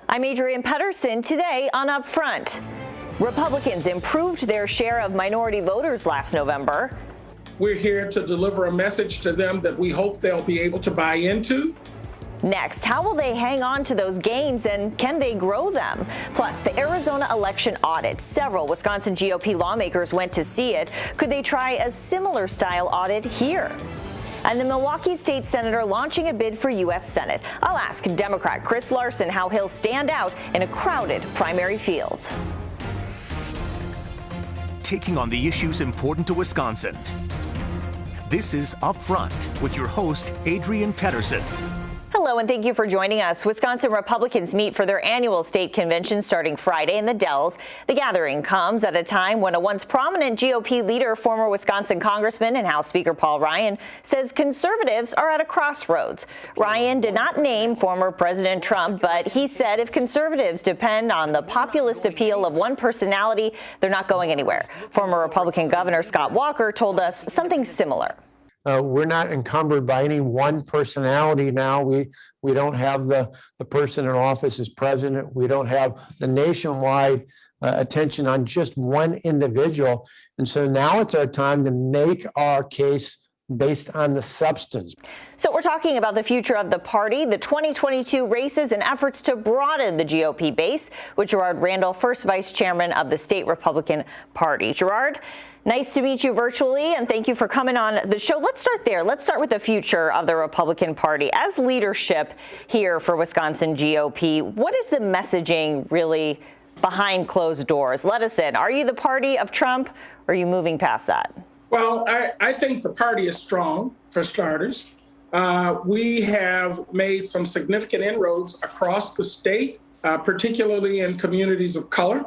I'm Adrienne Pedersen. Today on Upfront, Republicans improved their share of minority voters last November. We're here to deliver a message to them that we hope they'll be able to buy into. Next, how will they hang on to those gains and can they grow them? Plus, the Arizona election audit. Several Wisconsin GOP lawmakers went to see it. Could they try a similar style audit here? And the Milwaukee State Senator launching a bid for U.S. Senate. I'll ask Democrat Chris Larson how he'll stand out in a crowded primary field. Taking on the issues important to Wisconsin. This is Upfront with your host, Adrienne Pedersen. Hello, and thank you for joining us. Wisconsin Republicans meet for their annual state convention starting Friday in the Dells. The gathering comes at a time when a once prominent GOP leader, former Wisconsin Congressman and House Speaker Paul Ryan, says conservatives are at a crossroads. Ryan did not name former President Trump, but he said if conservatives depend on the populist appeal of one personality, they're not going anywhere. Former Republican Governor Scott Walker told us something similar. We're not encumbered by any one personality now. We don't have the person in office as president. We don't have the nationwide attention on just one individual. And so now it's our time to make our case based on the substance. So we're talking about the future of the party, the 2022 races, and efforts to broaden the GOP base with Gerard Randall, first vice chairman of the state Republican Party. Gerard, nice to meet you virtually, and thank you for coming on the show. Let's start there. Let's start with the future of the Republican Party. As leadership here for Wisconsin GOP, what is the messaging really behind closed doors? Let us in. Are you the party of Trump, or are you moving past that? Well, I think the party is strong, for starters. We have made some significant inroads across the state, particularly in communities of color.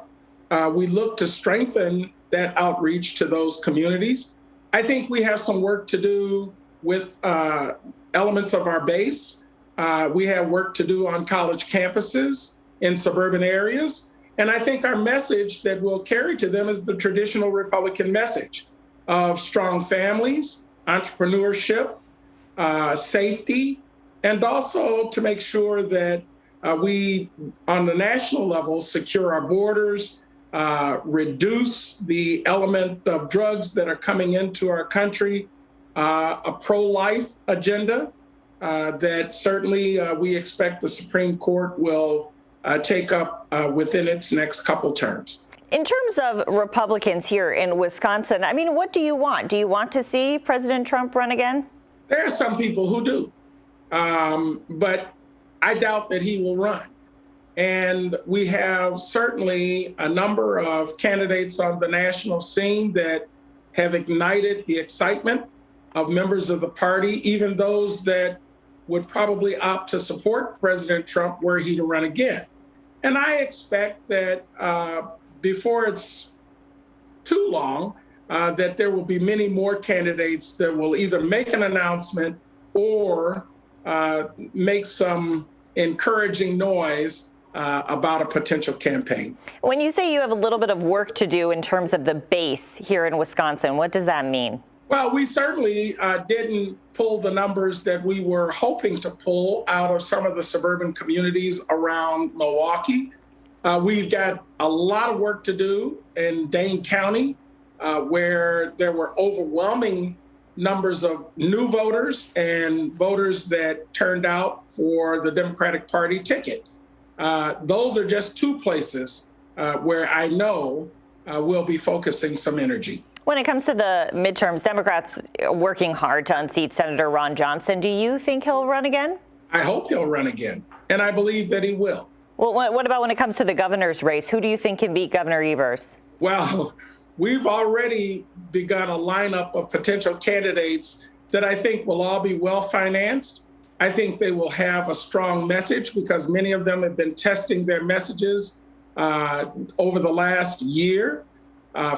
We look to strengthen that outreach to those communities. I think we have some work to do with elements of our base. We have work to do on college campuses in suburban areas. And I think our message that we'll carry to them is the traditional Republican message of strong families, entrepreneurship, safety, and also to make sure that we, on the national level, secure our borders, reduce the element of drugs that are coming into our country, a pro-life agenda that certainly we expect the Supreme Court will take up within its next couple terms. In terms of Republicans here in Wisconsin, I mean, what do you want? Do you want to see President Trump run again? There are some people who do, but I doubt that he will run. And we have certainly a number of candidates on the national scene that have ignited the excitement of members of the party, even those that would probably opt to support President Trump were he to run again. And I expect that before it's too long, that there will be many more candidates that will either make an announcement or make some encouraging noise about a potential campaign. When you say you have a little bit of work to do in terms of the base here in Wisconsin, what does that mean? Well, we certainly didn't pull the numbers that we were hoping to pull out of some of the suburban communities around Milwaukee. We've got a lot of work to do in Dane County, where there were overwhelming numbers of new voters and voters that turned out for the Democratic Party ticket. Those are just two places where I know we'll be focusing some energy. When it comes to the midterms, Democrats working hard to unseat Senator Ron Johnson. Do you think he'll run again? I hope he'll run again, and I believe that he will. Well, what about when it comes to the governor's race? Who do you think can beat Governor Evers? Well, we've already begun a lineup of potential candidates that I think will all be well-financed. I think they will have a strong message because many of them have been testing their messages over the last year.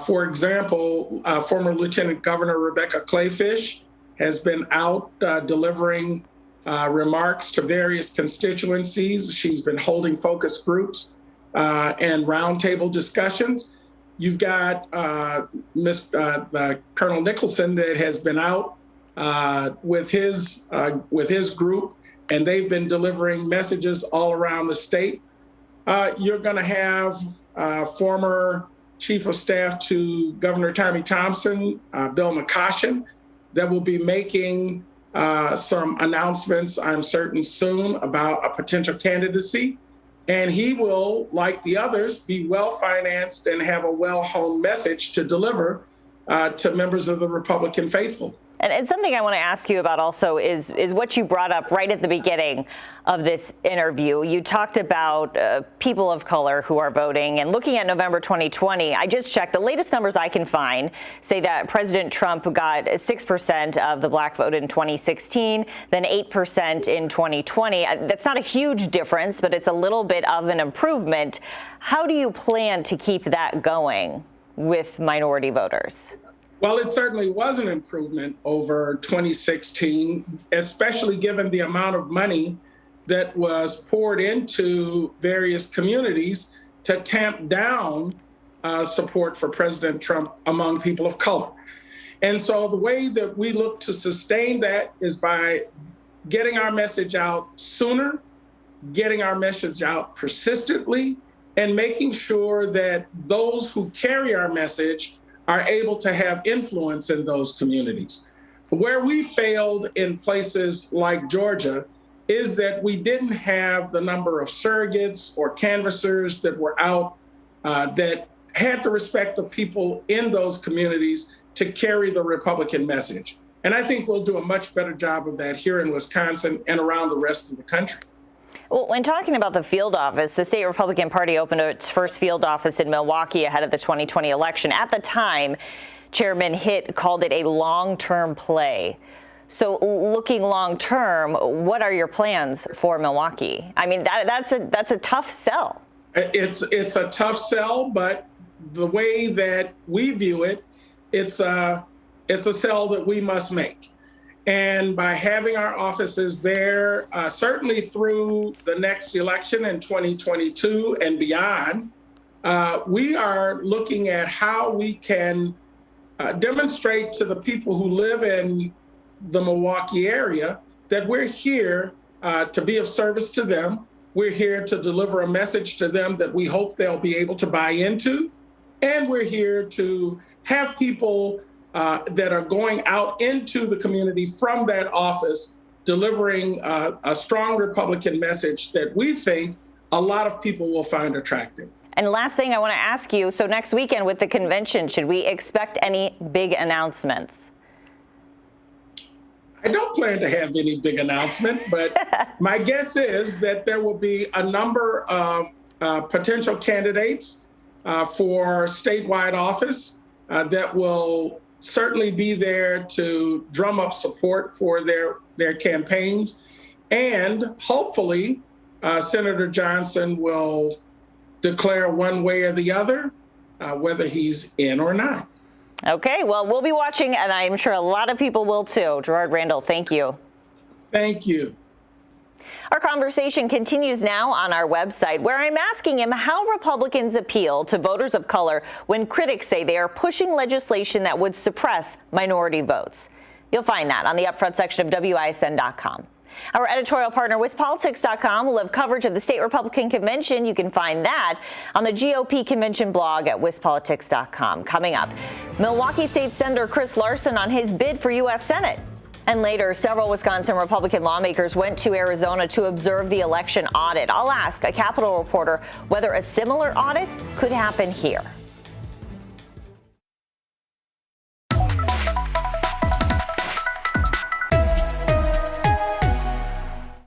For example, former Lieutenant Governor Rebecca Kleefisch has been out delivering remarks to various constituencies. She's been holding focus groups and roundtable discussions. You've got Colonel Nicholson that has been out with his group, and they've been delivering messages all around the state. you're going to have former Chief of Staff to Governor Tommy Thompson, Bill McCoshen, that will be making some announcements, I'm certain, soon about a potential candidacy. And he will, like the others, be well-financed and have a well-honed message to deliver to members of the Republican faithful. And something I want to ask you about also is what you brought up right at the beginning of this interview. You talked about people of color who are voting, and looking at November 2020, I just checked. The latest numbers I can find say that President Trump got 6% of the black vote in 2016, then 8% in 2020. That's not a huge difference, but it's a little bit of an improvement. How do you plan to keep that going with minority voters? Well, it certainly was an improvement over 2016, especially given the amount of money that was poured into various communities to tamp down support for President Trump among people of color. And so the way that we look to sustain that is by getting our message out sooner, getting our message out persistently, and making sure that those who carry our message are able to have influence in those communities. Where we failed in places like Georgia is that we didn't have the number of surrogates or canvassers that were out that had the respect of people in those communities to carry the Republican message. And I think we'll do a much better job of that here in Wisconsin and around the rest of the country. Well, when talking about the field office, the state Republican Party opened its first field office in Milwaukee ahead of the 2020 election. At the time, Chairman Hitt called it a long-term play. So looking long-term, what are your plans for Milwaukee? I mean, that's a tough sell. It's a tough sell, but the way that we view it, it's a sell that we must make. And by having our offices there, certainly through the next election in 2022 and beyond, we are looking at how we can demonstrate to the people who live in the Milwaukee area that we're here to be of service to them. We're here to deliver a message to them that we hope they'll be able to buy into. And we're here to have people that are going out into the community from that office, delivering a strong Republican message that we think a lot of people will find attractive. And last thing I want to ask you, so next weekend with the convention, should we expect any big announcements? I don't plan to have any big announcement, but my guess is that there will be a number of potential candidates for statewide office that will certainly be there to drum up support for their campaigns. And hopefully, Senator Johnson will declare one way or the other whether he's in or not. Okay, well, we'll be watching, and I'm sure a lot of people will too. Gerard Randall, thank you. Thank you. Our conversation continues now on our website, where I'm asking him how Republicans appeal to voters of color when critics say they are pushing legislation that would suppress minority votes. You'll find that on the upfront section of WISN.com. Our editorial partner, WisPolitics.com, will have coverage of the state Republican convention. You can find that on the GOP convention blog at WisPolitics.com. Coming up, Milwaukee State Senator Chris Larson on his bid for U.S. Senate. And later, several Wisconsin Republican lawmakers went to Arizona to observe the election audit. I'll ask a Capitol reporter whether a similar audit could happen here.